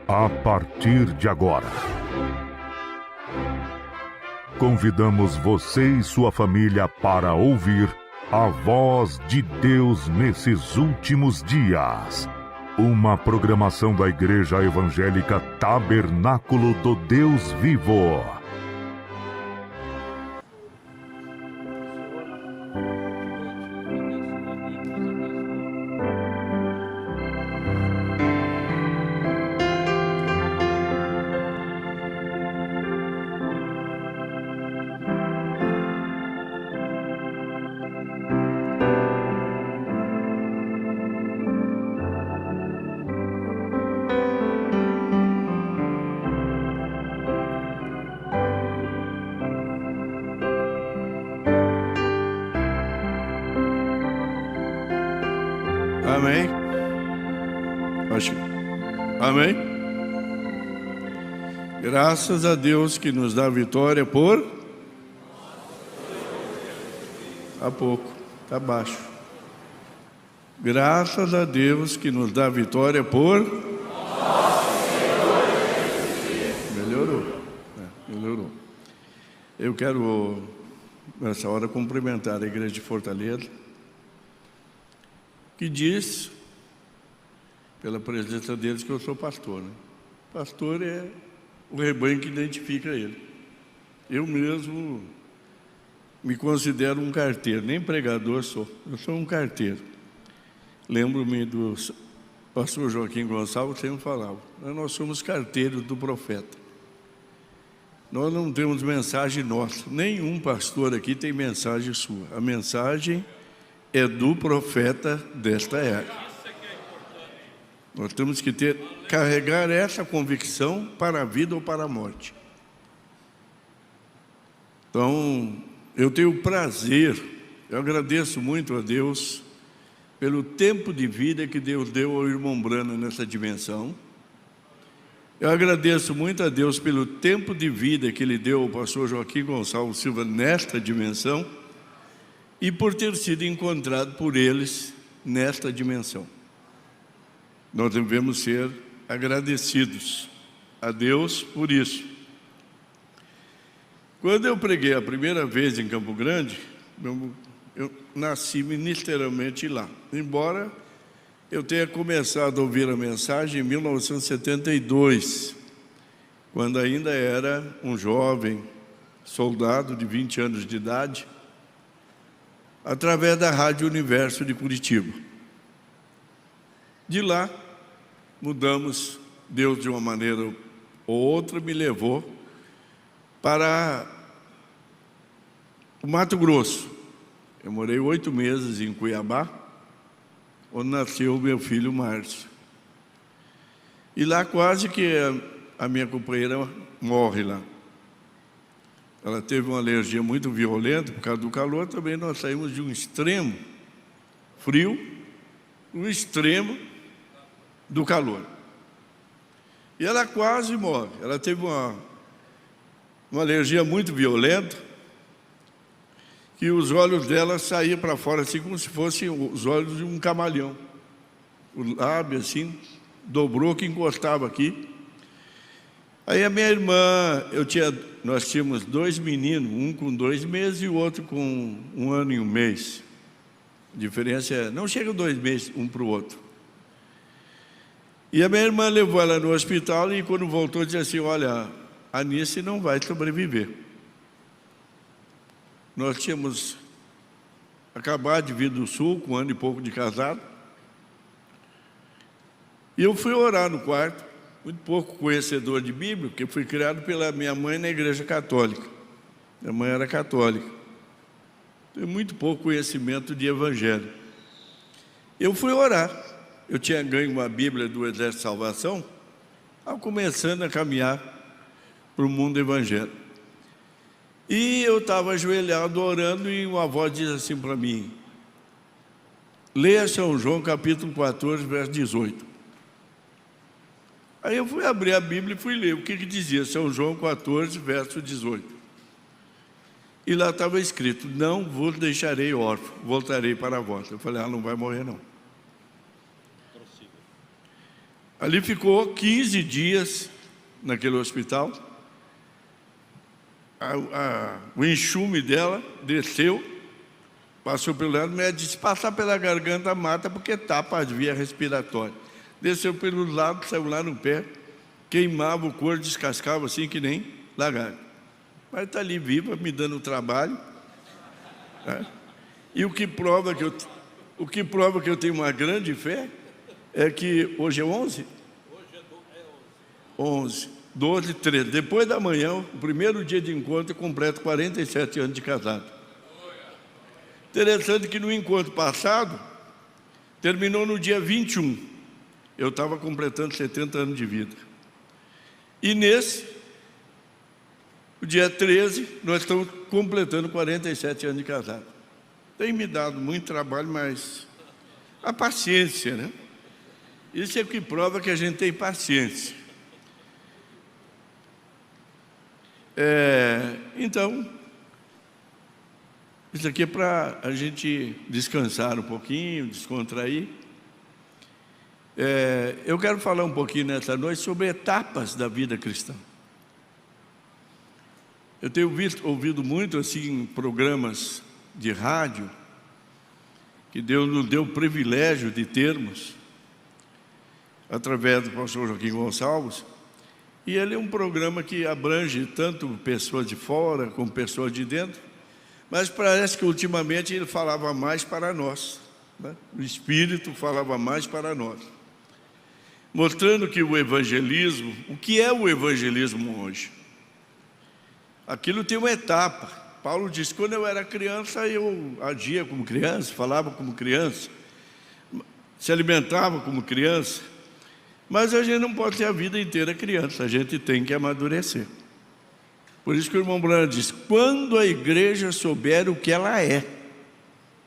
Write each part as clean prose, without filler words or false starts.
A partir de agora, convidamos você e sua família para ouvir a voz de Deus nesses últimos dias. Uma programação da Igreja Evangélica Tabernáculo do Deus Vivo. Amém? Amém? Graças a Deus que nos dá vitória por... Tá pouco, tá baixo. Graças a Deus que nos dá vitória por... Melhorou. Melhorou. Eu quero, nessa hora, cumprimentar a Igreja de Fortaleza, que diz, pela presença deles, que eu sou pastor, né? Pastor é o rebanho que identifica ele. Eu mesmo me considero um carteiro, nem pregador sou, eu sou um carteiro. Lembro-me do pastor Joaquim Gonçalves, sempre falava, nós somos carteiros do profeta. Nós não temos mensagem nossa, nenhum pastor aqui tem mensagem sua. A mensagem é do profeta desta era. Nós temos que carregar essa convicção para a vida ou para a morte. Então, eu tenho o prazer, eu agradeço muito a Deus pelo tempo de vida que Deus deu ao irmão Brana nessa dimensão. Eu agradeço muito a Deus pelo tempo de vida que Ele deu ao pastor Joaquim Gonçalves Silva nesta dimensão, e por ter sido encontrado por eles nesta dimensão. Nós devemos ser agradecidos a Deus por isso. Quando eu preguei a primeira vez em Campo Grande, eu nasci ministerialmente lá. Embora eu tenha começado a ouvir a mensagem em 1972, quando ainda era um jovem soldado de 20 anos de idade, através da Rádio Universo de Curitiba. De lá, mudamos, Deus de uma maneira ou outra me levou para o Mato Grosso. Eu morei 8 meses em Cuiabá, onde nasceu o meu filho Márcio. E lá quase que a minha companheira morre lá. Ela teve uma alergia muito violenta por causa do calor. Também nós saímos de um extremo frio, um extremo do calor. E ela quase morre. Ela teve uma alergia muito violenta, que os olhos dela saíam para fora, assim como se fossem os olhos de um camaleão. O lábio, assim, dobrou que encostava aqui. Aí a minha irmã, nós tínhamos 2 meninos, um com 2 meses e o outro com 1 ano e 1 mês. A diferença é, não chega 2 meses um para o outro. E a minha irmã levou ela no hospital e quando voltou disse assim, olha, a Anice não vai sobreviver. Nós tínhamos acabado de vir do Sul, com 1 ano e pouco de casado. E eu fui orar no quarto. Muito pouco conhecedor de Bíblia, porque fui criado pela minha mãe na igreja católica. Minha mãe era católica. Tenho muito pouco conhecimento de evangelho. Eu fui orar. Eu tinha ganho uma Bíblia do Exército de Salvação, estava começando a caminhar para o mundo evangélico. E eu estava ajoelhado orando e uma voz diz assim para mim, leia São João capítulo 14, verso 18. Aí eu fui abrir a Bíblia e fui ler o que dizia São João 14, verso 18. E lá estava escrito, não vos deixarei órfão, voltarei para vós. Eu falei, não vai morrer não. Ali ficou 15 dias naquele hospital. O enxume dela desceu, passou pelo lado, o médico disse: passar pela garganta mata, porque tapa as vias respiratórias. Desceu pelo lado, saiu lá no pé, queimava o couro, descascava assim que nem lagarto. Mas está ali viva, me dando trabalho. Né? E o que prova que eu tenho uma grande fé é que hoje é 11? Hoje é 11. 12, 13. Depois da manhã, o primeiro dia de encontro, eu completo 47 anos de casado. Interessante que no encontro passado, terminou no dia 21. Eu estava completando 70 anos de vida. E nesse, o dia 13, nós estamos completando 47 anos de casado. Tem me dado muito trabalho, mas a paciência, né? Isso é o que prova que a gente tem paciência. Então, isso aqui é para a gente descansar um pouquinho, descontrair. Eu quero falar um pouquinho nessa noite sobre etapas da vida cristã. Eu tenho ouvido muito assim programas de rádio que Deus nos deu o privilégio de termos através do pastor Joaquim Gonçalves. E ele é um programa que abrange tanto pessoas de fora como pessoas de dentro, mas parece que ultimamente ele falava mais para nós, né? O Espírito falava mais para nós, mostrando que o evangelismo, o que é o evangelismo hoje? Aquilo tem uma etapa. Paulo diz: quando eu era criança, eu agia como criança, falava como criança, se alimentava como criança. Mas a gente não pode ter a vida inteira criança, a gente tem que amadurecer. Por isso que o irmão Branham diz: quando a igreja souber o que ela é,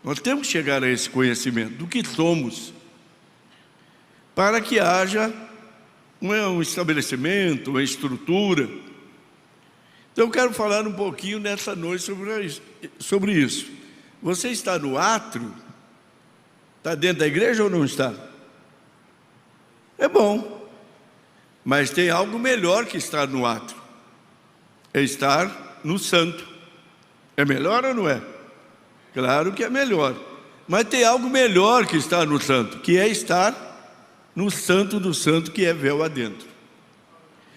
nós temos que chegar a esse conhecimento do que somos, para que haja um estabelecimento, uma estrutura. Então eu quero falar um pouquinho nessa noite sobre isso. Você está no átrio? Está dentro da igreja ou não está? É bom, mas tem algo melhor que estar no átrio. É estar no santo. É melhor ou não é? Claro que é melhor. Mas tem algo melhor que estar no santo, que é estar no santo do santo, que é véu adentro.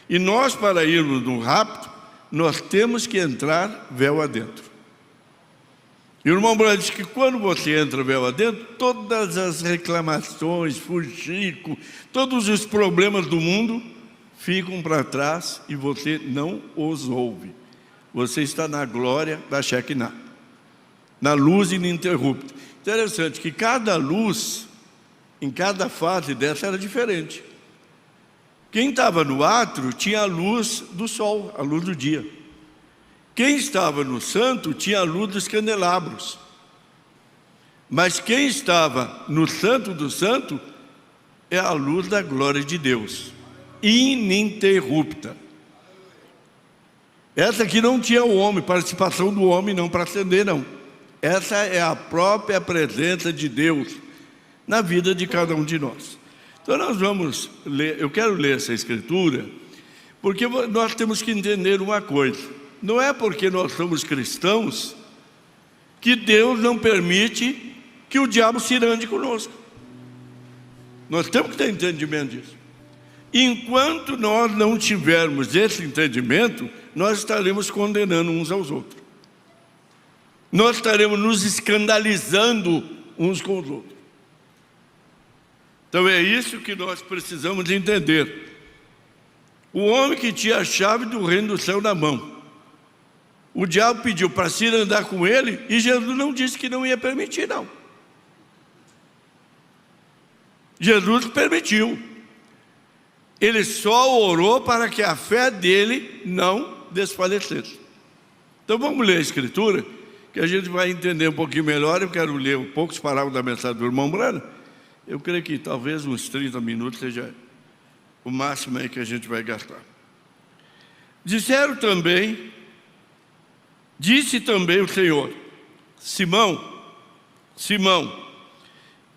E nós, para irmos no rapto, nós temos que entrar véu adentro. E o irmão Branham diz que quando você entra véu adentro, todas as reclamações, fuxico, todos os problemas do mundo ficam para trás e você não os ouve. Você está na glória da Shekinah, na luz ininterrupta. Interessante que cada luz, em cada fase dessa, era diferente. Quem estava no átrio tinha a luz do sol, a luz do dia. Quem estava no santo tinha a luz dos candelabros. Mas quem estava no santo do santo é a luz da glória de Deus, ininterrupta. Essa aqui não tinha o homem, participação do homem não para acender, não. Essa é a própria presença de Deus na vida de cada um de nós. Então nós vamos ler, eu quero ler essa escritura, porque nós temos que entender uma coisa. Não é porque nós somos cristãos que Deus não permite que o diabo se irande conosco. Nós temos que ter entendimento disso. Enquanto nós não tivermos esse entendimento, nós estaremos condenando uns aos outros. Nós estaremos nos escandalizando uns com os outros. Então é isso que nós precisamos entender. O homem que tinha a chave do reino do céu na mão, o diabo pediu para se andar com ele, e Jesus não disse que não ia permitir, não. Jesus permitiu. Ele só orou para que a fé dele não desfalecesse. Então vamos ler a escritura, que a gente vai entender um pouquinho melhor. Eu quero ler poucos parágrafos da mensagem do irmão Branham. Eu creio que talvez uns 30 minutos seja o máximo aí que a gente vai gastar. Disse também o Senhor: Simão, Simão,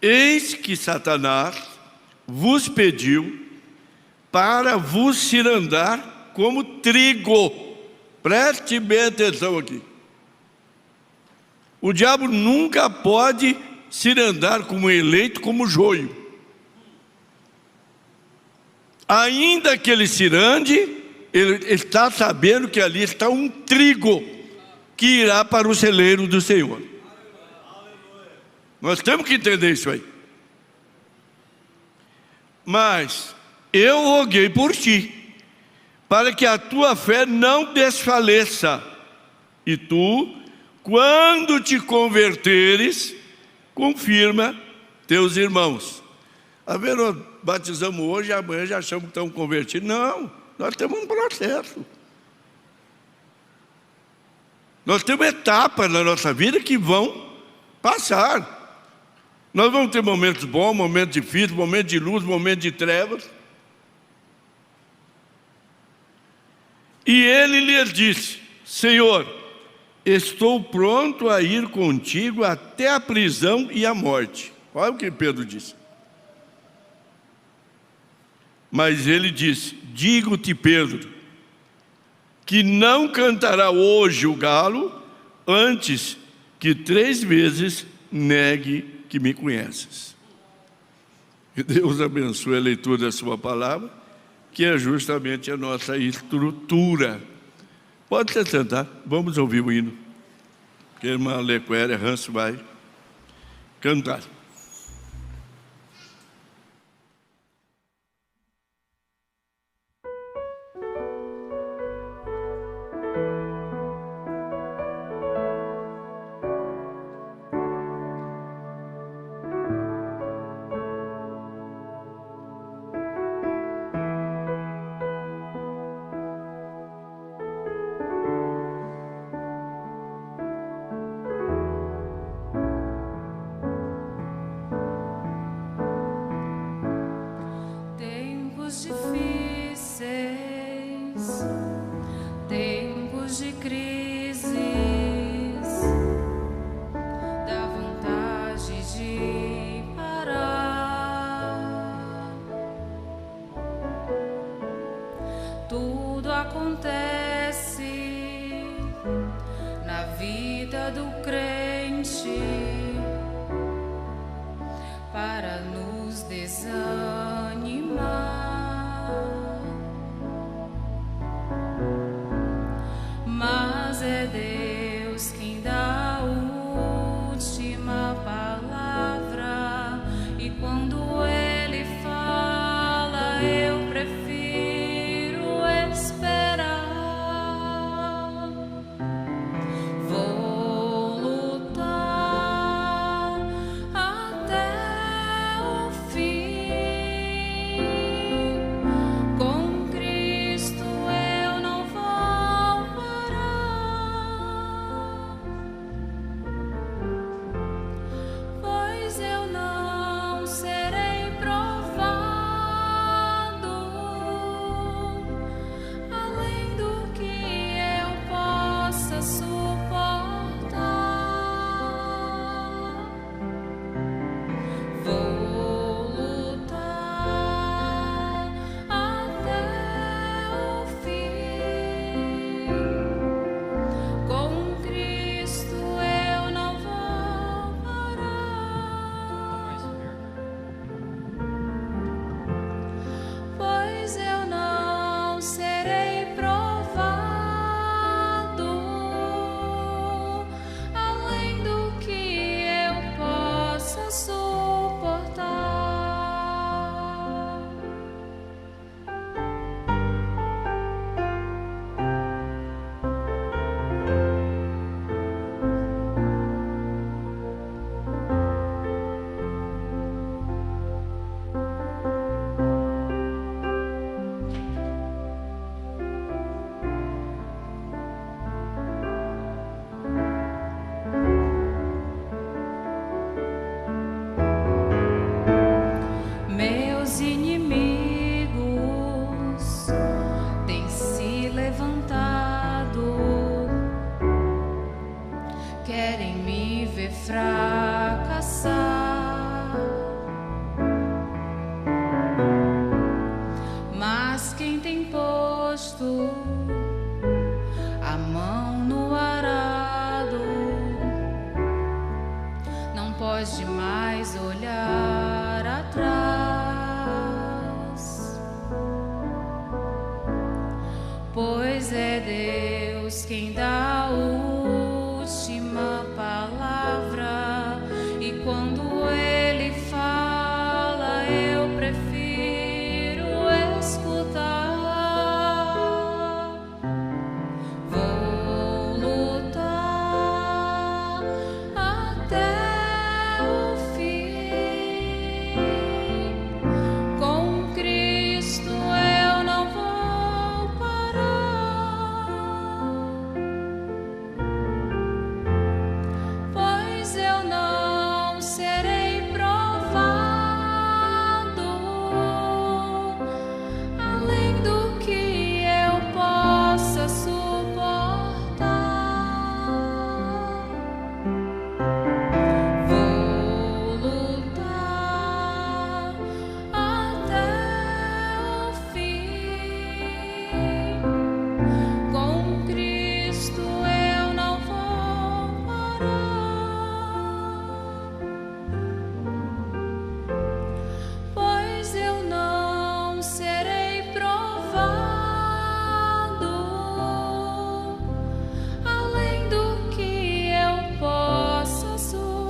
eis que Satanás vos pediu para vos cirandar como trigo. Preste bem atenção aqui. O diabo nunca pode cirandar como eleito, como joio. Ainda que ele cirande, ele está sabendo que ali está um trigo que irá para o celeiro do Senhor. Nós temos que entender isso aí. Mas eu roguei por ti, para que a tua fé não desfaleça. E tu, quando te converteres, confirma teus irmãos. A ver, nós batizamos hoje e amanhã já achamos que estamos convertidos. Não, nós temos um processo. Nós temos etapas na nossa vida que vão passar. Nós vamos ter momentos bons, momentos difíceis, momentos de luz, momentos de trevas. E ele lhes disse: Senhor, estou pronto a ir contigo até a prisão e a morte. Olha o que Pedro disse. Mas ele disse: digo-te, Pedro, que não cantará hoje o galo antes que 3 vezes negue que me conheces. Que Deus abençoe a leitura da sua palavra, que é justamente a nossa estrutura. Pode se sentar, vamos ouvir o hino, que a irmã Lequéria Hans vai cantar. Tudo acontece na vida do crente para nos desanimar, mas é Deus quem dá a última palavra, e quando Ele fala eu prefiro esperar. Vou lutar até o fim. Com Cristo eu não vou parar, pois eu não serei provado além do que eu possa suportar. Vou lutar até o fim. Com Cristo eu não vou parar, pois eu não serei provado além do que eu possa suportar. pode mais olhar atrás, pois é Deus quem dá a última palavra, e quando Ele fala, eu prefiro escutar. Vou lutar até o fim. Com Cristo eu não vou parar, pois eu não serei provado além do que eu possa suportar. Vou lutar até o fim. Com Cristo eu não vou parar, pois eu não serei provado além do que eu possa suportar.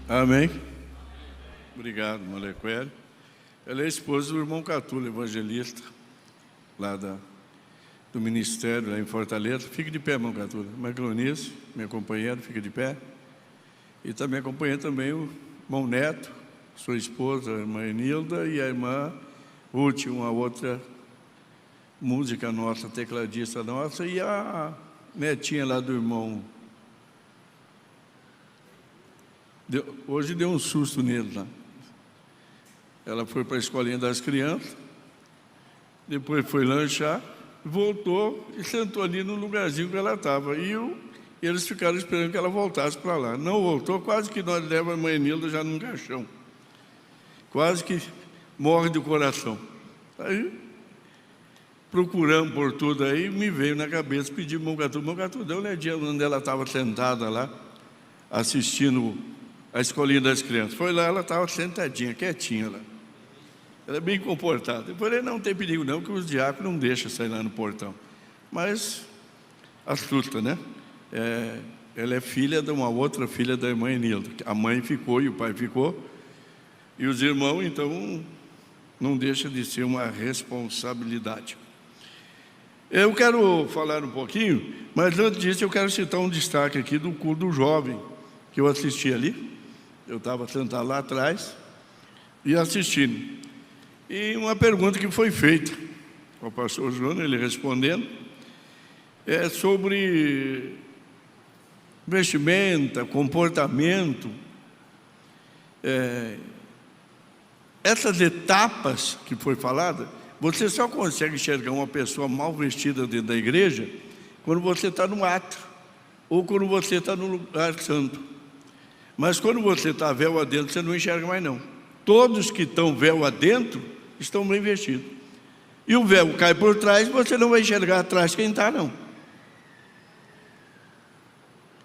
Amém? Obrigado, Molequele. Ela é a esposa do irmão Catula, evangelista, lá do ministério, lá em Fortaleza. Fique de pé, irmão Catula. Maclonice, minha companheira, fica de pé. E também acompanha também o irmão Neto, sua esposa, a irmã Enilda, e a irmã Ruth, uma outra música nossa, tecladista nossa, e a netinha lá do irmão. Hoje deu um susto nele lá. Ela foi para a escolinha das crianças, depois foi lanchar, voltou e sentou ali no lugarzinho que ela estava. E eles ficaram esperando que ela voltasse para lá. Não voltou, quase que nós levamos a mãe Nilda já num caixão. Quase que morre do coração. Aí, procuramos por tudo aí, me veio na cabeça, pedi ao irmão Catula, deu uma olhadinha onde ela estava sentada lá, assistindo a escolinha das crianças. Foi lá, ela estava sentadinha, quietinha lá. Ela é bem comportada. Eu falei, não tem perigo não, que os diáconos não deixam sair lá no portão. Mas, astuta, né? Ela é filha de uma outra filha da irmã Enilda. A mãe ficou e o pai ficou. E os irmãos, então, não deixa de ser uma responsabilidade. Eu quero falar um pouquinho, mas antes disso eu quero citar um destaque aqui do culto do jovem, que eu assisti ali. Eu estava sentado lá atrás e assistindo. E uma pergunta que foi feita ao pastor Júnior, ele respondendo, é sobre vestimenta, comportamento. Essas etapas que foi falada, você só consegue enxergar uma pessoa mal vestida dentro da igreja quando você está no ato, ou quando você está no lugar santo. Mas quando você está véu adentro, você não enxerga mais não. Todos que estão véu adentro estão bem vestidos. E o véu cai por trás, você não vai enxergar atrás quem está, não.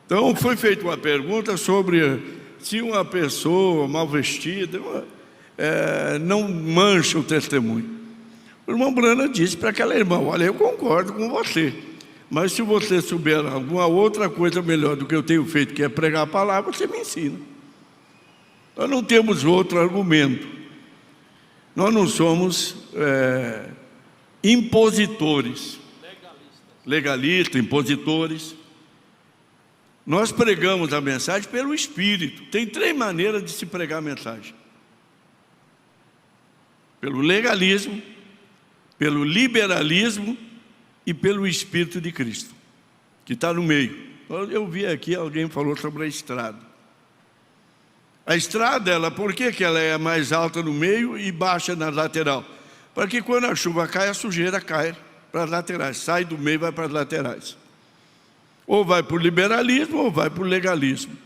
Então, foi feita uma pergunta sobre se uma pessoa mal vestida não mancha o testemunho. O irmão Brana disse para aquela irmã, olha, eu concordo com você, mas se você souber alguma outra coisa melhor do que eu tenho feito, que é pregar a palavra, você me ensina. Nós não temos outro argumento. Nós não somos impositores, legalistas, impositores. Nós pregamos a mensagem pelo Espírito. Tem 3 maneiras de se pregar a mensagem: pelo legalismo, pelo liberalismo e pelo Espírito de Cristo. que está no meio. Eu vi aqui, alguém falou sobre a estrada. A estrada, por que ela é mais alta no meio e baixa na lateral? Para que quando a chuva cai, a sujeira cai para as laterais, sai do meio e vai para as laterais. Ou vai para o liberalismo ou vai para o legalismo.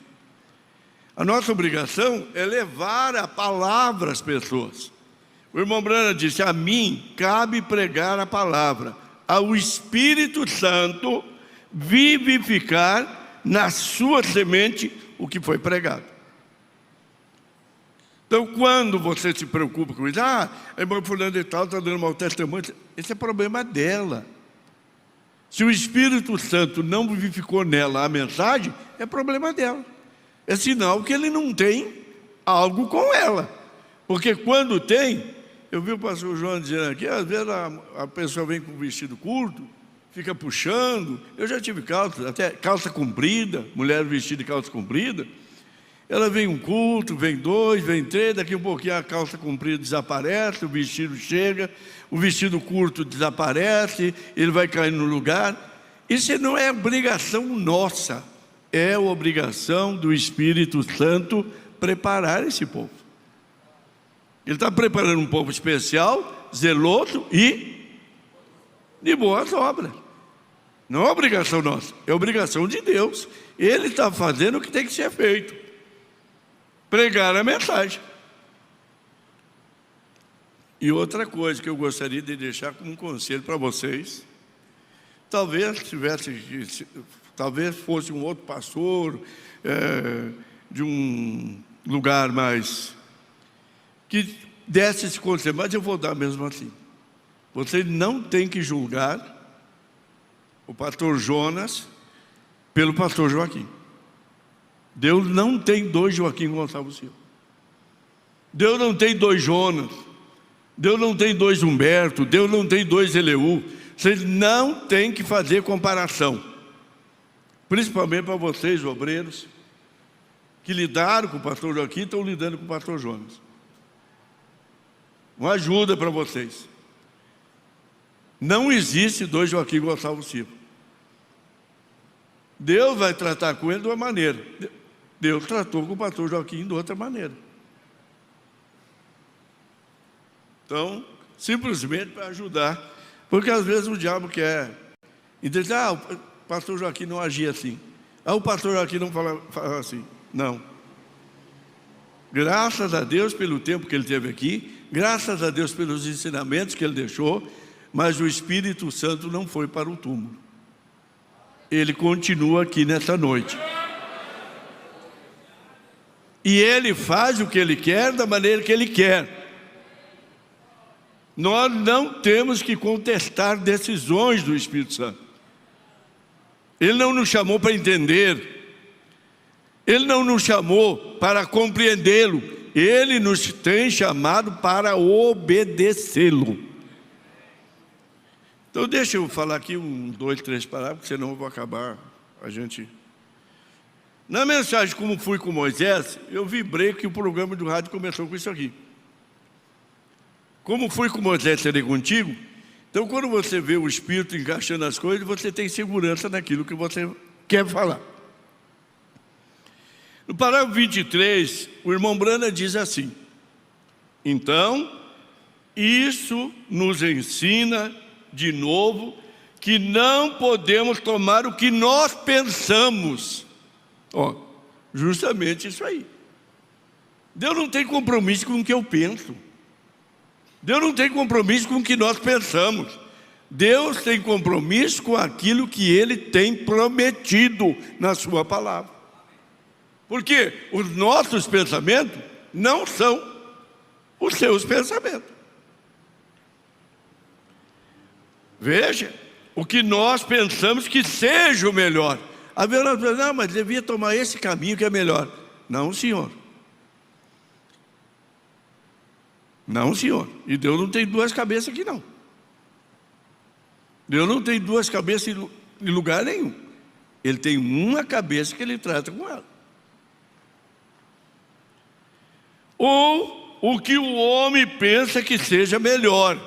A nossa obrigação é levar a palavra às pessoas. O irmão Brana disse: a mim cabe pregar a palavra, ao Espírito Santo vivificar na sua semente o que foi pregado. Então, quando você se preocupa com isso, a irmã fulana de tal está dando mau testemunho, esse é problema dela. Se o Espírito Santo não vivificou nela a mensagem, é problema dela. É sinal que ele não tem algo com ela. Porque quando tem, eu vi o pastor João dizendo aqui, às vezes a pessoa vem com vestido curto, fica puxando. Eu já tive calça, até calça comprida, mulher vestida de calça comprida. Ela vem um culto, vem dois, vem três, daqui a pouquinho a calça comprida desaparece, o vestido chega, o vestido curto desaparece, ele vai cair no lugar. Isso não é obrigação nossa, é obrigação do Espírito Santo preparar esse povo. Ele está preparando um povo especial, zeloso e de boas obras. Não é obrigação nossa, é obrigação de Deus. Ele está fazendo o que tem que ser feito. Pregar a mensagem. E outra coisa que eu gostaria de deixar como um conselho para vocês, talvez fosse um outro pastor de um lugar mais que desse esse conselho, mas eu vou dar mesmo assim. Você não tem que julgar o pastor Jonas pelo pastor Joaquim. Deus não tem dois Joaquim Gonçalves Silva. Deus não tem dois Jonas. Deus não tem dois Humberto. Deus não tem dois Eleu. Vocês não têm que fazer comparação. Principalmente para vocês, obreiros, que lidaram com o pastor Joaquim, estão lidando com o pastor Jonas. Uma ajuda para vocês. Não existe dois Joaquim Gonçalves Silva. Deus vai tratar com ele de uma maneira. Deus tratou com o pastor Joaquim de outra maneira. Então, simplesmente para ajudar, porque às vezes o diabo quer dizer, o pastor Joaquim não agia assim, o pastor Joaquim não fala assim. Não. Graças a Deus pelo tempo que ele teve aqui, graças a Deus pelos ensinamentos que ele deixou, mas o Espírito Santo não foi para o túmulo. Ele continua aqui nessa noite. E ele faz o que ele quer, da maneira que ele quer. Nós não temos que contestar decisões do Espírito Santo. Ele não nos chamou para entender. Ele não nos chamou para compreendê-lo. Ele nos tem chamado para obedecê-lo. Então deixa eu falar aqui 1, 2, 3 parágrafos, senão eu vou acabar Na mensagem Como Fui com Moisés, eu vibrei que o programa do rádio começou com isso aqui. Como fui com Moisés, serei contigo. Então quando você vê o Espírito encaixando as coisas, você tem segurança naquilo que você quer falar. No parágrafo 23, o irmão Brana diz assim: então, isso nos ensina de novo que não podemos tomar o que nós pensamos. Justamente isso aí. Deus não tem compromisso com o que eu penso. Deus não tem compromisso com o que nós pensamos. Deus tem compromisso com aquilo que Ele tem prometido na sua palavra. Porque os nossos pensamentos não são os seus pensamentos. Veja, o que nós pensamos que seja o melhor. A verdade, não, mas devia tomar esse caminho que é melhor. Não, senhor. Não, senhor. E Deus não tem duas cabeças aqui, não. Deus não tem duas cabeças em lugar nenhum. Ele tem uma cabeça que Ele trata com ela. Ou o que o homem pensa que seja melhor.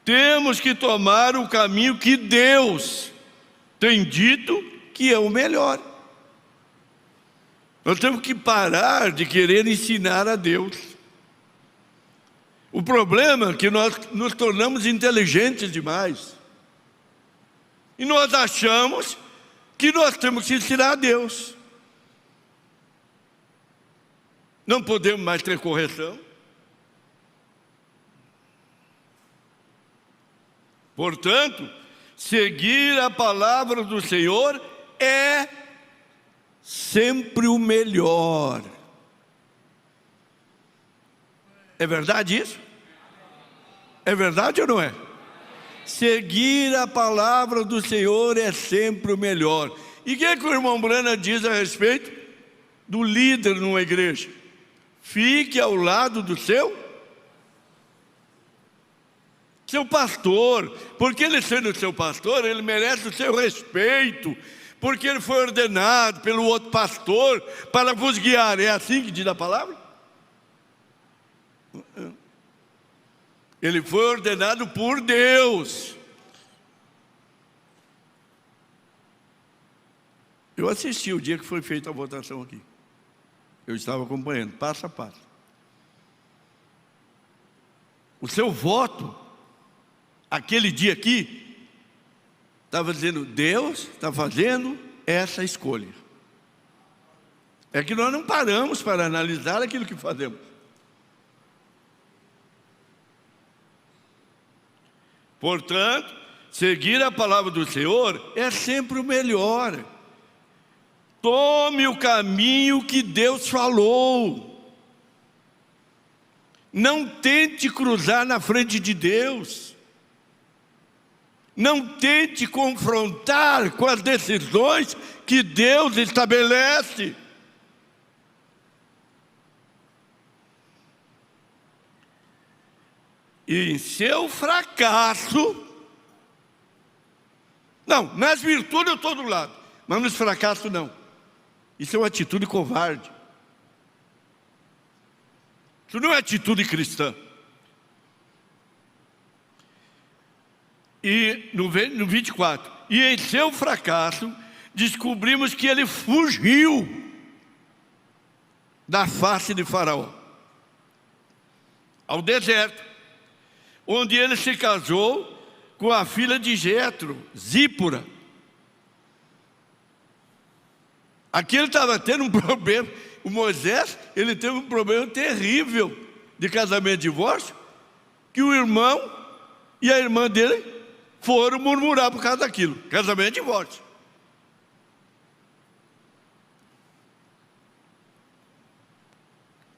Temos que tomar o caminho que Deus tem dito que é o melhor. Nós temos que parar de querer ensinar a Deus. O problema é que nós nos tornamos inteligentes demais. E nós achamos que nós temos que ensinar a Deus. Não podemos mais ter correção. Portanto, seguir a palavra do Senhor é sempre o melhor. É verdade isso? É verdade ou não é? Seguir a palavra do Senhor é sempre o melhor. E o que o irmão Brana diz a respeito do líder numa igreja? Fique ao lado do seu pastor, porque ele sendo seu pastor, ele merece o seu respeito, porque ele foi ordenado pelo outro pastor para vos guiar. É assim que diz a palavra? Ele foi ordenado por Deus. Eu assisti o dia que foi feita a votação aqui. Eu estava acompanhando, passo a passo. O seu voto, aquele dia aqui, estava dizendo, Deus está fazendo essa escolha. É que nós não paramos para analisar aquilo que fazemos. Portanto, seguir a palavra do Senhor é sempre o melhor. Tome o caminho que Deus falou. Não tente cruzar na frente de Deus. Não tente confrontar com as decisões que Deus estabelece. E em seu fracasso, não, nas virtudes eu estou do lado, mas nos fracassos não. Isso é uma atitude covarde. Isso não é atitude cristã. E no 24, e em seu fracasso, descobrimos que ele fugiu da face de Faraó ao deserto, onde ele se casou com a filha de Jetro, Zípora. Aqui ele estava tendo um problema. O Moisés, ele teve um problema terrível de casamento e divórcio, que o irmão e a irmã dele foram murmurar por causa daquilo. Casamento e divórcio.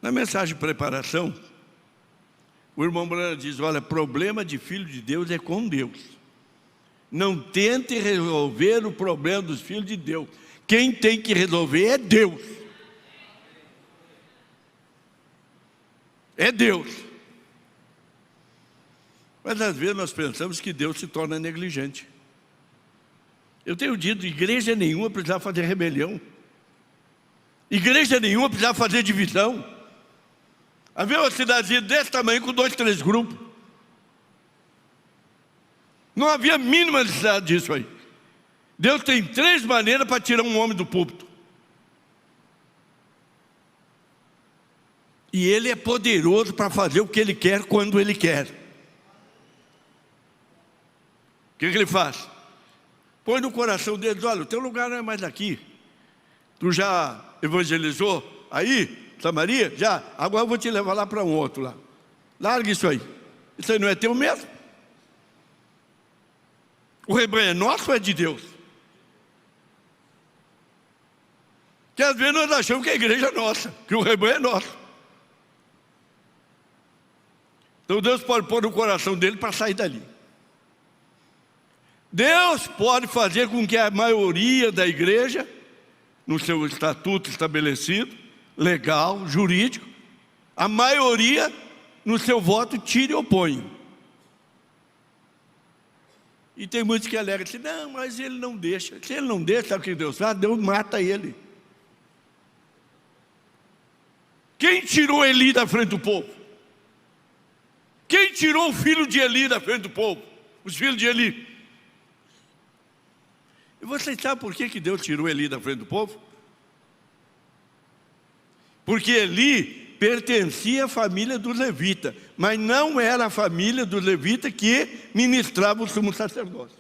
Na mensagem de preparação, o irmão Brana diz, olha, problema de filho de Deus é com Deus. Não tente resolver o problema dos filhos de Deus. Quem tem que resolver é Deus. É Deus. Mas às vezes nós pensamos que Deus se torna negligente. Eu tenho dito, igreja nenhuma precisava fazer rebelião. Igreja nenhuma precisava fazer divisão. Havia uma cidadezinha desse tamanho com 2, 3 grupos. Não havia a mínima necessidade disso aí. Deus tem 3 maneiras para tirar um homem do púlpito. E Ele é poderoso para fazer o que Ele quer, quando Ele quer. O que Ele faz? Põe no coração deles, olha, o teu lugar não é mais aqui. Tu já evangelizou aí? Samaria? Já, agora eu vou te levar lá para um outro lá. Larga isso aí. Isso aí não é teu mesmo. O rebanho é nosso ou é de Deus? Que às vezes nós achamos que a igreja é nossa, que o rebanho é nosso. Então Deus pode pôr no coração dele para sair dali. Deus pode fazer com que a maioria da igreja, no seu estatuto estabelecido, legal, jurídico, a maioria no seu voto tire ou põe. E tem muitos que alegam assim, não, mas ele não deixa. Se ele não deixa, sabe o que Deus faz? Deus mata ele. Quem tirou Eli da frente do povo? Quem tirou o filho de Eli da frente do povo? Os filhos de Eli. E você sabe por que Deus tirou Eli da frente do povo? Porque Eli pertencia à família dos levitas, mas não era a família dos levitas que ministrava o sumo sacerdócio.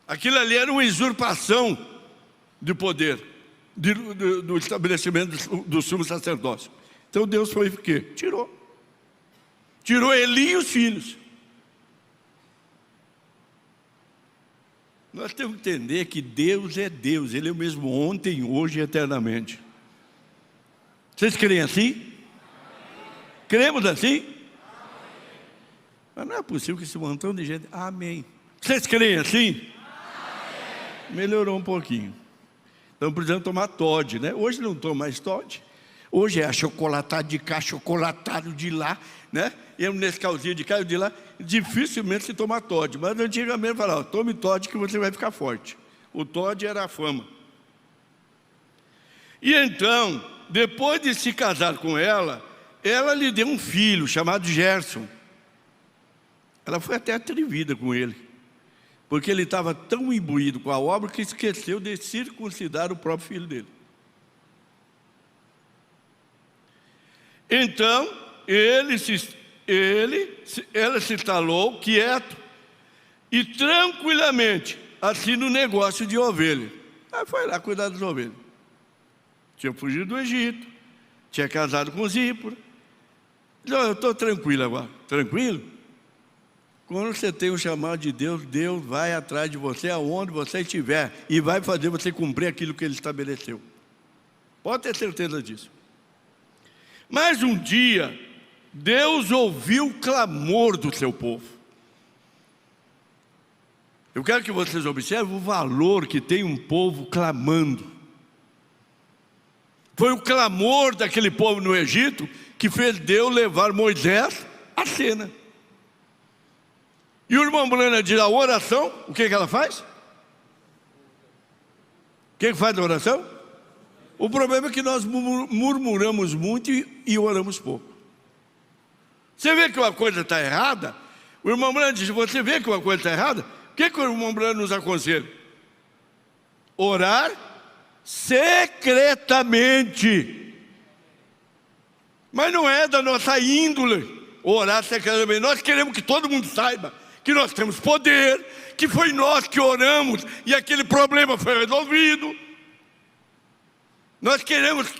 Aquilo ali era uma usurpação de poder, do estabelecimento do sumo sacerdócio. Então Deus foi o quê? Tirou Eli e os filhos. Nós temos que entender que Deus é Deus, Ele é o mesmo ontem, hoje e eternamente. Vocês creem assim? Cremos assim? Mas não é possível que esse montão de gente... Amém. Vocês creem assim? Melhorou um pouquinho. Estamos precisando tomar Todd, né? Hoje não tomo mais Todd. Hoje é achocolatado de cá, chocolatado de lá, né? E nesse calzinho de cá e de lá, dificilmente se toma Todd. Mas antigamente falava, tome Todd que você vai ficar forte. O Todd era a fama. E então, depois de se casar com ela lhe deu um filho chamado Gerson. Ela foi até atrevida com ele, porque ele estava tão imbuído com a obra que esqueceu de circuncidar o próprio filho dele. Então, ela se instalou quieto e tranquilamente, assim no negócio de ovelha. Aí foi lá cuidar das ovelhas. Tinha fugido do Egito, tinha casado com Zípora. Eu estou tranquilo agora. Tranquilo? Quando você tem o chamado de Deus, Deus vai atrás de você aonde você estiver e vai fazer você cumprir aquilo que Ele estabeleceu. Pode ter certeza disso. Mas um dia, Deus ouviu o clamor do seu povo. Eu quero que vocês observem o valor que tem um povo clamando. Foi o clamor daquele povo no Egito que fez Deus levar Moisés à cena. E o irmão Brana diz a oração, o que ela faz? O que faz a oração? O problema é que nós murmuramos muito e oramos pouco. Você vê que uma coisa está errada? O irmão Brana diz, você vê que uma coisa está errada? O que o irmão Brana nos aconselha? Orar secretamente. Mas não é da nossa índole orar secretamente. Nós queremos que todo mundo saiba que nós temos poder, que foi nós que oramos e aquele problema foi resolvido. Nós queremos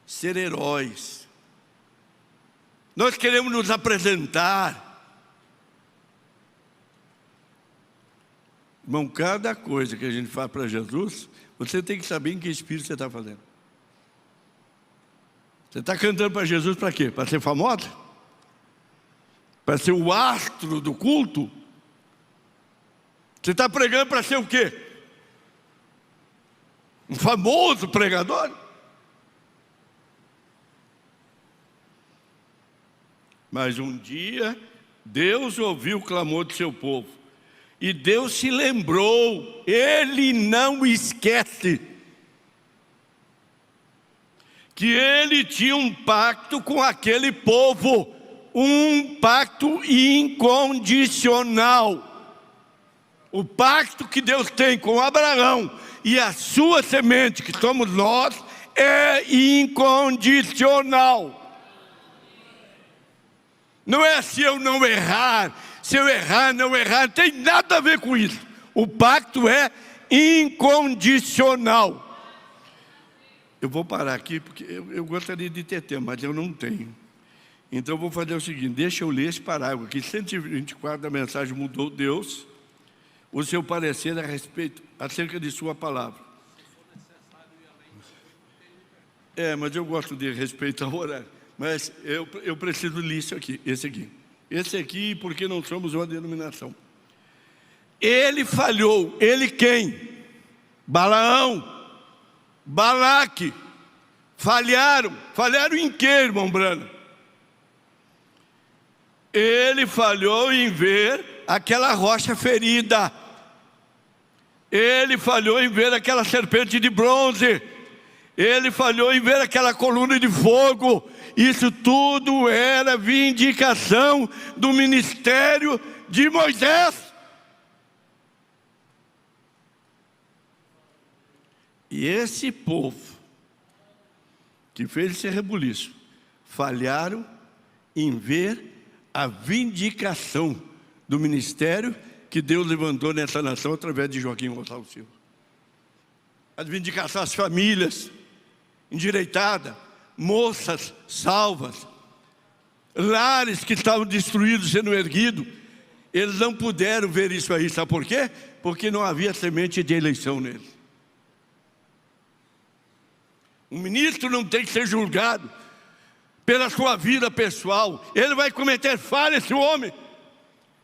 ser heróis. Nós queremos nos apresentar. Irmão, cada coisa que a gente faz para Jesus, você tem que saber em que espírito você está fazendo. Você está cantando para Jesus para quê? Para ser famosa? Para ser o astro do culto? Você está pregando para ser o quê? Um famoso pregador? Mas um dia, Deus ouviu o clamor do seu povo. E Deus se lembrou, Ele não esquece, que Ele tinha um pacto com aquele povo, um pacto incondicional. O pacto que Deus tem com Abraão e a sua semente, que somos nós, é incondicional. Não é se eu não errar, se eu errar, não errar, não tem nada a ver com isso. O pacto é incondicional. Eu vou parar aqui, porque eu gostaria de ter tempo, mas eu não tenho. Então eu vou fazer o seguinte, deixa eu ler esse parágrafo aqui, 124 da mensagem Mudou Deus, o seu parecer a respeito, acerca de sua palavra. Mas eu gosto de respeitar o horário. Mas eu preciso ler isso aqui, esse aqui. Esse aqui, porque não somos uma denominação. Ele falhou. Ele quem? Balaão, Balaque. Falharam. Falharam em quê, irmão Brana? Ele falhou em ver aquela rocha ferida. Ele falhou em ver aquela serpente de bronze. Ele falhou em ver aquela coluna de fogo. Isso tudo era vindicação do ministério de Moisés. E esse povo que fez esse rebuliço falharam em ver a vindicação do ministério que Deus levantou nessa nação através de Joaquim Gonçalves Silva. A vindicação às famílias endireitadas, moças salvas, lares que estavam destruídos sendo erguidos. Eles não puderam ver isso aí, sabe por quê? Porque não havia semente de eleição neles. Um ministro não tem que ser julgado pela sua vida pessoal. Ele vai cometer falha, esse homem.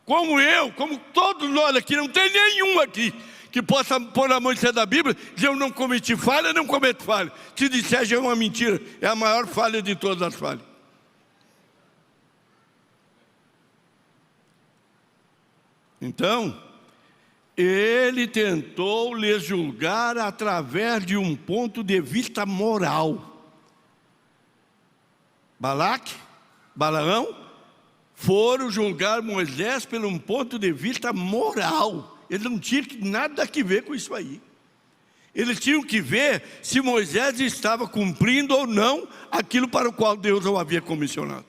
Como eu, como todos nós aqui, não tem nenhum aqui que possa pôr a mão em cima da Bíblia e dizer: eu não cometi falha, não cometo falha. Se disser, já é uma mentira. É a maior falha de todas as falhas. Então, ele tentou lhes julgar através de um ponto de vista moral. Balaque, Balaão foram julgar Moisés por um ponto de vista moral. Eles não tinham nada a ver com isso aí. Eles tinham que ver se Moisés estava cumprindo ou não aquilo para o qual Deus o havia comissionado.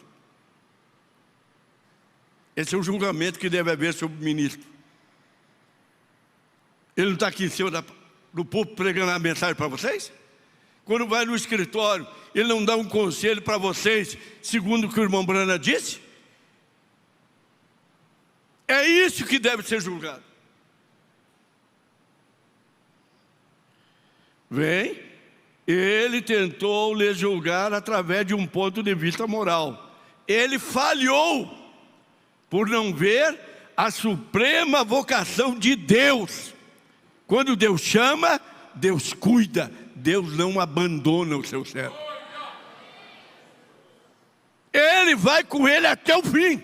Esse é o julgamento que deve haver sobre o ministro. Ele não está aqui em cima do púlpito pregando a mensagem para vocês? Quando vai no escritório, ele não dá um conselho para vocês, segundo o que o irmão Brana disse? É isso que deve ser julgado. Vem, ele tentou lhe julgar através de um ponto de vista moral. Ele falhou por não ver a suprema vocação de Deus. Quando Deus chama, Deus cuida. Deus não abandona o seu servo. Ele vai com ele até o fim.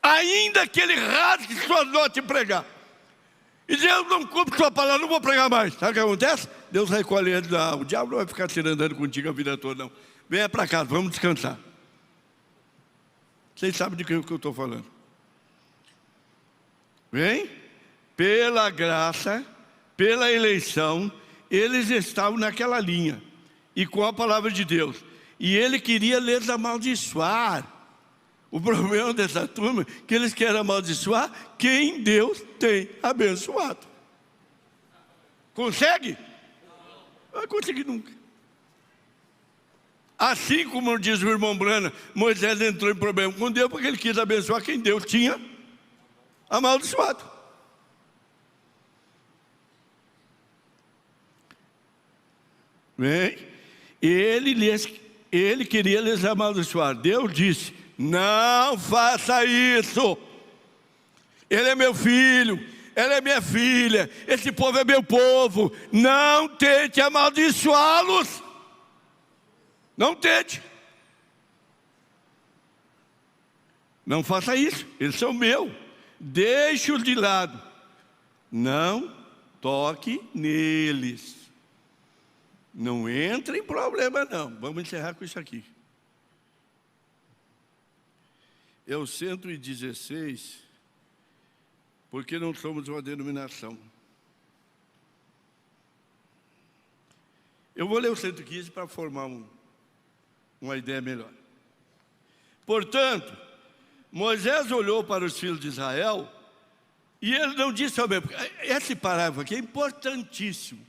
Ainda que ele rasgue suas notas e pregar. E diz: eu não cumpro sua palavra, não vou pregar mais. Sabe o que acontece? Deus recolhe ele. O diabo não vai ficar andando contigo a vida toda, não. Venha para casa, vamos descansar. Vocês sabem de que eu estou falando. Vem, pela graça, pela eleição, eles estavam naquela linha, e com a palavra de Deus. E ele queria lhes amaldiçoar. O problema dessa turma é que eles querem amaldiçoar quem Deus tem abençoado. Consegue? Não vai conseguir nunca. Assim como diz o irmão Brana, Moisés entrou em problema com Deus porque ele quis abençoar quem Deus tinha amaldiçoado. Bem, ele queria lhes amaldiçoar. Deus disse: não faça isso. Ele é meu filho, ela é minha filha, esse povo é meu povo. Não tente amaldiçoá-los. Não tente. Não faça isso, eles são meus. Deixe-os de lado. Não toque neles. Não entra em problema, não. Vamos encerrar com isso aqui. É o 116, porque não somos uma denominação. Eu vou ler o 115 para formar uma ideia melhor. Portanto, Moisés olhou para os filhos de Israel e ele não disse ao mesmo. Esse parágrafo aqui é importantíssimo.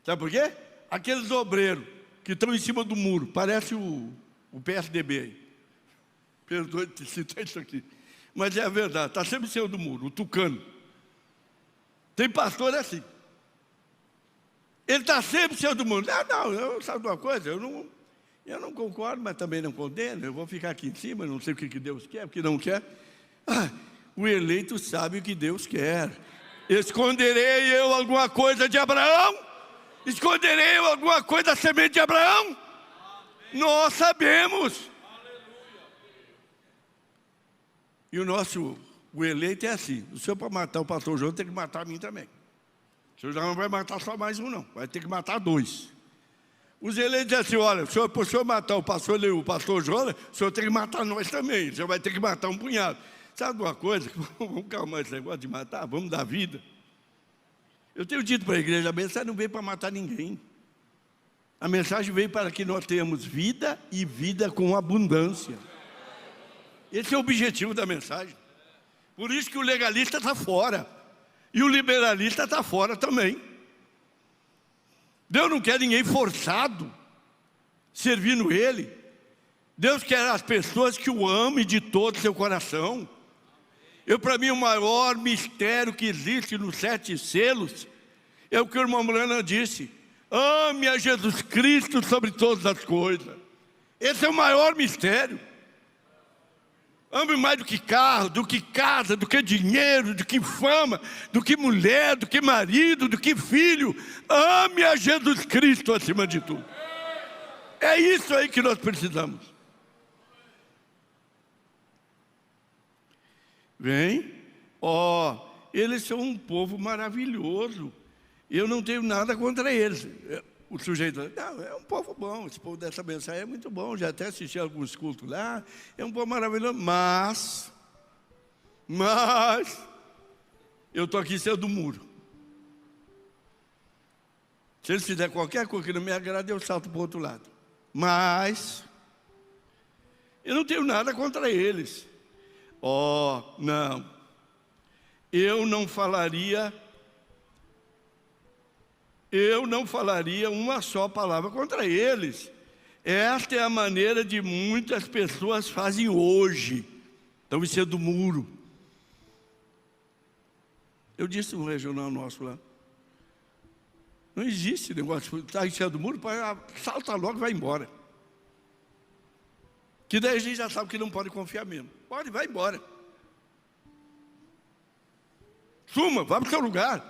Sabe por quê? Aqueles obreiros que estão em cima do muro, parece o PSDB aí. Perdoe de citar isso aqui, mas é a verdade, está sempre em cima do muro, o tucano. Tem pastor assim. Ele está sempre em cima do muro. Sabe de uma coisa? Eu não concordo, mas também não condeno. Eu vou ficar aqui em cima, não sei o que Deus quer, o que não quer. O eleito sabe o que Deus quer. Esconderei eu alguma coisa de Abraão? Esconderei eu alguma coisa da semente de Abraão? Amém. Nós sabemos. E o eleito é assim. O senhor, para matar o pastor João, tem que matar a mim também. O senhor já não vai matar só mais um, não. Vai ter que matar 2. Os eleitos dizem assim: olha, para o senhor matar o pastor Leu, o pastor Jonas, o senhor tem que matar nós também. O senhor vai ter que matar um punhado. Sabe uma coisa? Vamos calmar esse negócio de matar, vamos dar vida. Eu tenho dito para a igreja: a mensagem não veio para matar ninguém. A mensagem veio para que nós tenhamos vida e vida com abundância. Esse é o objetivo da mensagem. Por isso que o legalista está fora. E o liberalista está fora também. Deus não quer ninguém forçado, servindo Ele. Deus quer as pessoas que o amem de todo o seu coração. Para mim, o maior mistério que existe nos 7 selos é o que o irmão Brana disse: ame a Jesus Cristo sobre todas as coisas. Esse é o maior mistério. Ame mais do que carro, do que casa, do que dinheiro, do que fama, do que mulher, do que marido, do que filho. Ame a Jesus Cristo acima de tudo. É isso aí que nós precisamos. Vem, eles são um povo maravilhoso. Eu não tenho nada contra eles. O sujeito, não, é um povo bom, esse povo dessa mensagem é muito bom, já até assisti alguns cultos lá, é um povo maravilhoso, mas, eu estou aqui sendo do muro. Se eles fizerem qualquer coisa que não me agrada, eu salto para o outro lado. Mas, eu não tenho nada contra eles. Não, eu não falaria uma só palavra contra eles. Esta é a maneira de muitas pessoas fazem hoje. Estão em cima do muro. Eu disse no regional nosso lá: não existe negócio, está em cima do muro, salta logo e vai embora. Que daí a gente já sabe que não pode confiar mesmo. Vai embora. Suma, vá para o seu lugar.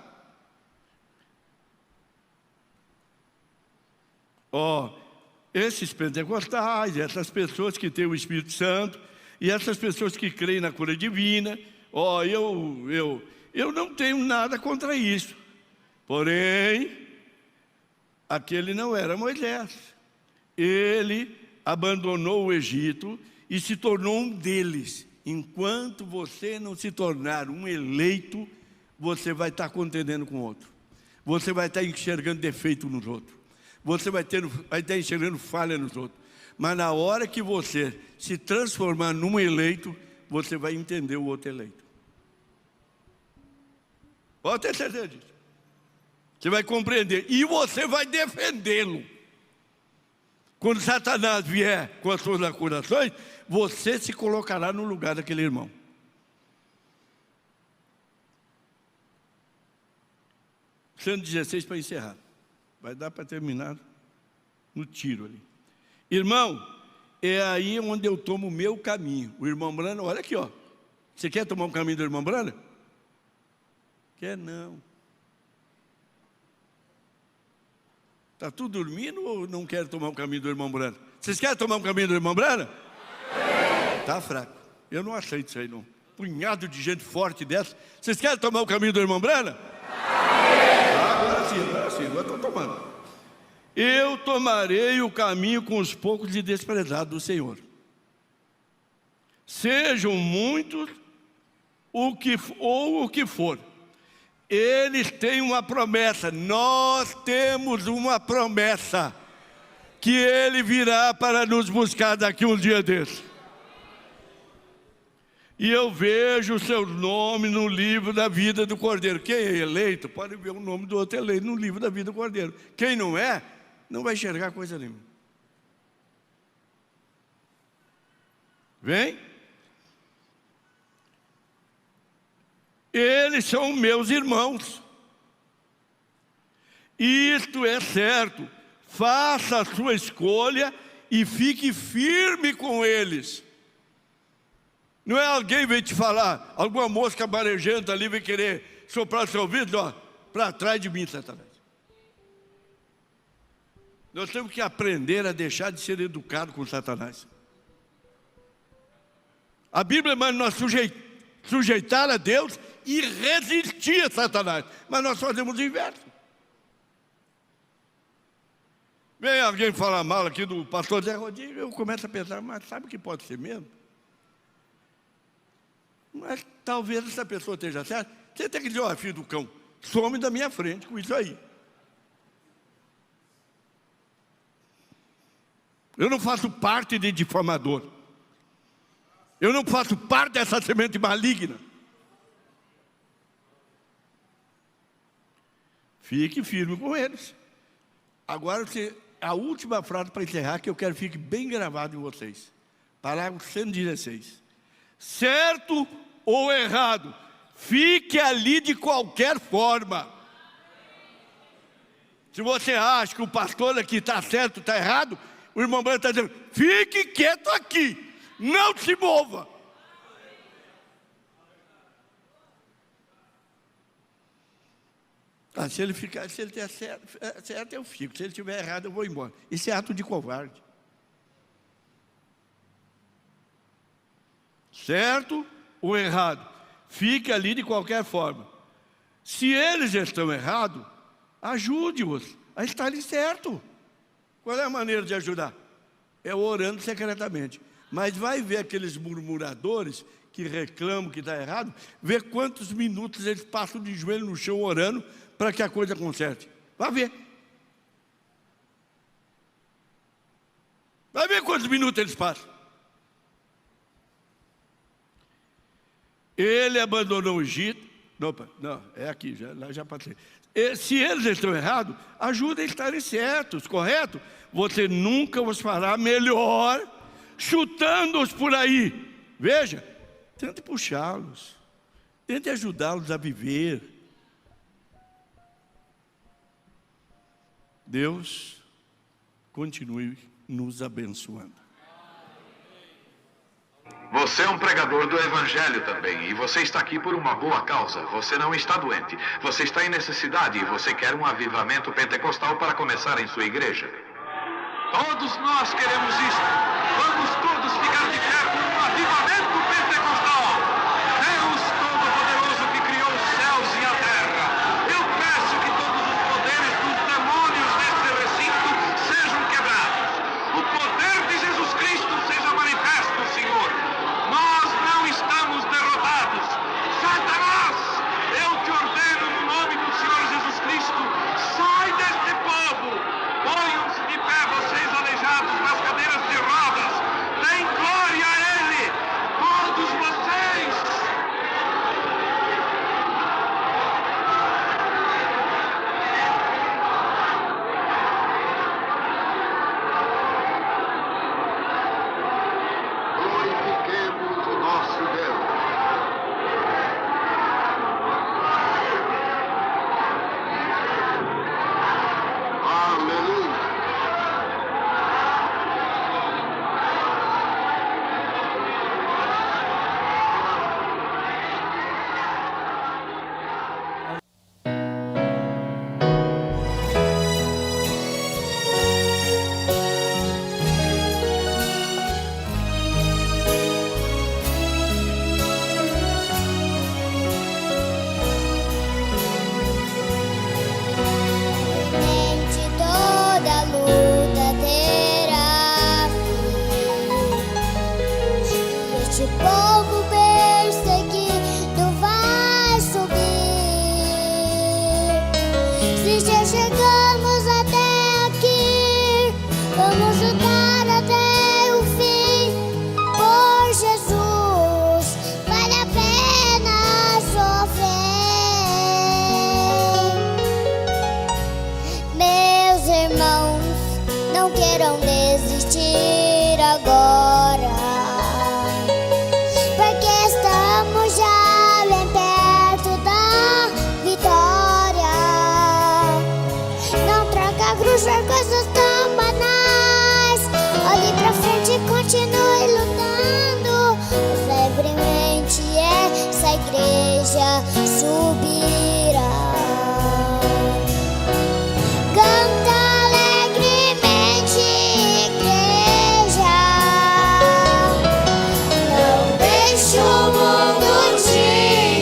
Esses pentecostais, essas pessoas que têm o Espírito Santo, e essas pessoas que creem na cura divina, eu não tenho nada contra isso. Porém, aquele não era Moisés. Ele abandonou o Egito e se tornou um deles. Enquanto você não se tornar um eleito, você vai estar contendendo com outro. Você vai estar enxergando defeito nos outros. Você vai estar enxergando falha nos outros. Mas na hora que você se transformar num eleito, você vai entender o outro eleito. Pode ter certeza disso. Você vai compreender. E você vai defendê-lo. Quando Satanás vier com as suas acusações, você se colocará no lugar daquele irmão. Sendo 16 para encerrar. Vai dar para terminar no tiro ali. Irmão, é aí onde eu tomo o meu caminho. O irmão Brana, olha aqui, Você quer tomar um caminho do irmão Brana? Quer não. Está tudo dormindo ou não quer tomar um caminho do irmão Brana? Vocês querem tomar um caminho do irmão Brana? Está fraco. Eu não aceito isso aí não. Punhado de gente forte dessa. Vocês querem tomar o caminho do irmão Brana? Agora sim, agora estou tomando. Eu tomarei o caminho com os poucos e desprezados do Senhor. Sejam muitos o que for. Eles têm uma promessa, nós temos uma promessa, que Ele virá para nos buscar daqui um dia desse. E eu vejo o seu nome no livro da vida do Cordeiro. Quem é eleito, pode ver o nome do outro eleito no livro da vida do Cordeiro. Quem não é, não vai enxergar coisa nenhuma. Vem? Eles são meus irmãos. Isto é certo. Faça a sua escolha e fique firme com eles. Não é alguém vem te falar, alguma mosca marejenta ali vem querer soprar seu ouvido, para trás de mim, Satanás. Nós temos que aprender a deixar de ser educado com Satanás. A Bíblia manda nós sujeitar a Deus e resistir a Satanás. Mas nós fazemos o inverso. Vem alguém falar mal aqui do pastor Zé Rodrigues, eu começo a pensar, mas sabe o que pode ser mesmo? Mas talvez essa pessoa esteja certa. Você tem que dizer, ó, filho do cão, some da minha frente com isso aí. Eu não faço parte de difamador. Eu não faço parte dessa semente maligna. Fique firme com eles. Agora, a última frase para encerrar, que eu quero que fique bem gravado em vocês. Parágrafo 116. Certo ou errado, fique ali de qualquer forma. Se você acha que o pastor aqui está certo, está errado, o irmão Branco está dizendo, fique quieto aqui, não se mova. Se ele estiver certo, eu fico. Se ele estiver errado, eu vou embora. Isso é ato de covarde. Certo ou errado? Fique ali de qualquer forma. Se eles estão errados, ajude-os a estarem certo. Qual é a maneira de ajudar? É orando secretamente. Mas vai ver aqueles murmuradores que reclamam que está errado, ver quantos minutos eles passam de joelho no chão orando para que a coisa conserte. Vai ver. Vai ver quantos minutos eles passam. Ele abandonou o Egito. Não, é aqui, já passei. Se eles estão errados, ajudem a estarem certos, correto? Você nunca os fará melhor chutando-os por aí. Veja, tente puxá-los, tente ajudá-los a viver. Deus continue nos abençoando. Você é um pregador do Evangelho também, e você está aqui por uma boa causa. Você não está doente, você está em necessidade e você quer um avivamento pentecostal para começar em sua igreja. Todos nós queremos isso. Vamos todos ficar de pé por um avivamento pentecostal. Deus Todo-Poderoso que criou os céus e a terra. Eu peço que todos os poderes dos demônios deste recinto sejam quebrados. O poder de Jesus Cristo seja manifesto, Senhor. Nós não estamos derrotados. Satanás, eu te ordeno no nome do Senhor Jesus Cristo, sai deste povo. Ponham-se de pé, vocês aleijados nas cadeiras de rodas. Deem glória a Ele, todos vocês. Glorifiquemos o nosso Deus. Aleluia. Mente toda luta terá fim. Este povo perseguido vai subir. Se já chegamos até aqui, vamos lutar até o fim. Por Jesus, vale a pena sofrer. Meus irmãos, não queiram desistir agora, porque estamos já bem perto da vitória. Não troca a cruz por coisas tão banais. Olhe pra frente e continue lutando. Livremente essa igreja subirá. Canta alegremente, igreja. Não deixe o mundo te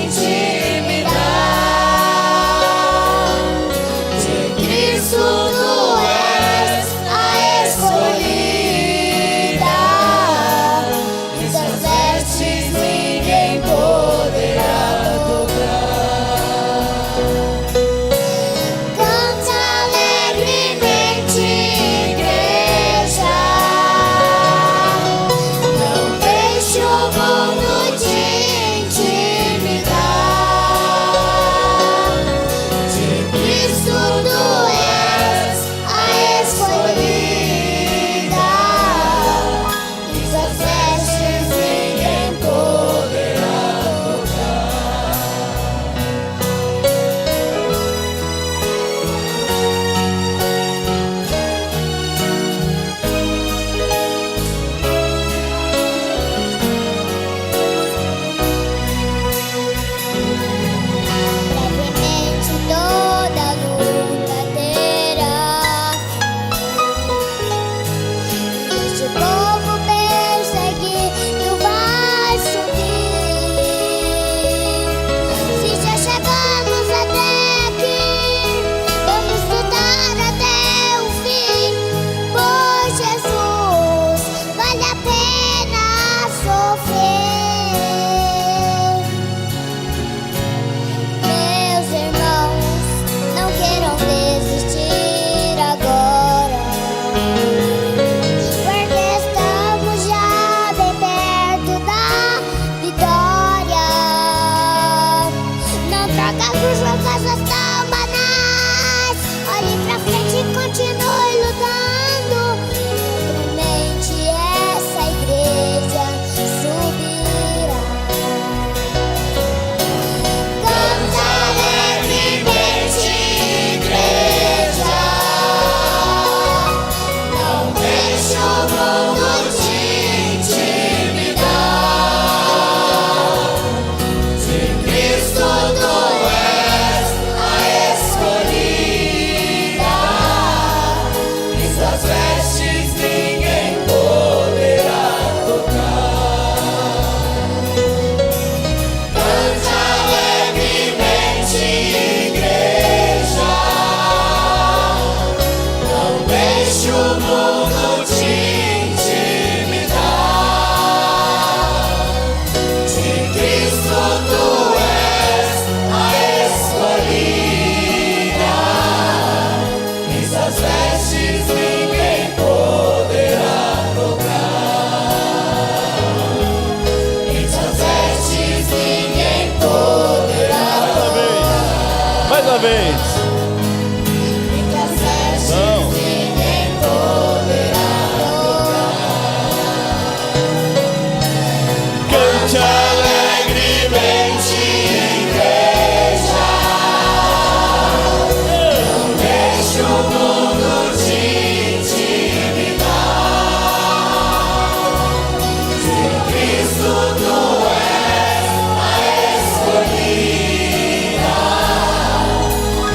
intimidar. De Cristo tu és a Fica cruz, jogar suas tambanas. Olhe pra frente e continue lutando. Livremente essa igreja subirá. Canta alegremente, igreja. Não deixe o mundo te intimidar. De Cristo tu és a escolhida. Em suas vestes ninguém poderá tocar. Cante alegremente, igreja. Não deixe o mundo te intimidar. De Cristo tu és a escolhida. Em suas vestes ninguém poderá tocar. Em suas vestes ninguém poderá tocar. Mais uma vez. Em suas vestes ninguém poderá tocar. Cante Alegremente, igreja. Não deixe o mundo te intimidar. De Cristo tu és a escolhida.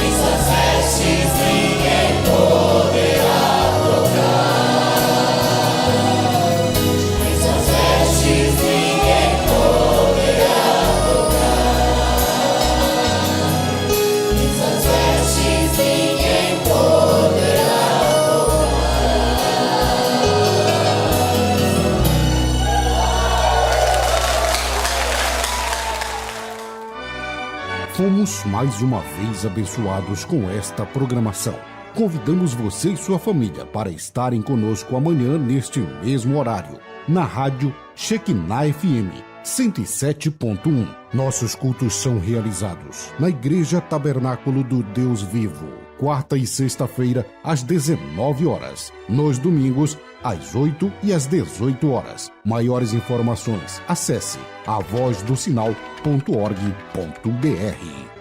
Em suas vestes ninguém poderá tocar. Em suas vestes ninguém poderá tocar. Em suas vestes ninguém poderá Fomos mais uma vez abençoados com esta programação. Convidamos você e sua família para estarem conosco amanhã neste mesmo horário, na rádio Shekinah FM 107.1. Nossos cultos são realizados na Igreja Tabernáculo do Deus Vivo, quarta e sexta-feira, às 19 horas. Nos domingos, às 8 e às 18 horas. Maiores informações, acesse avozdosinal.org.br.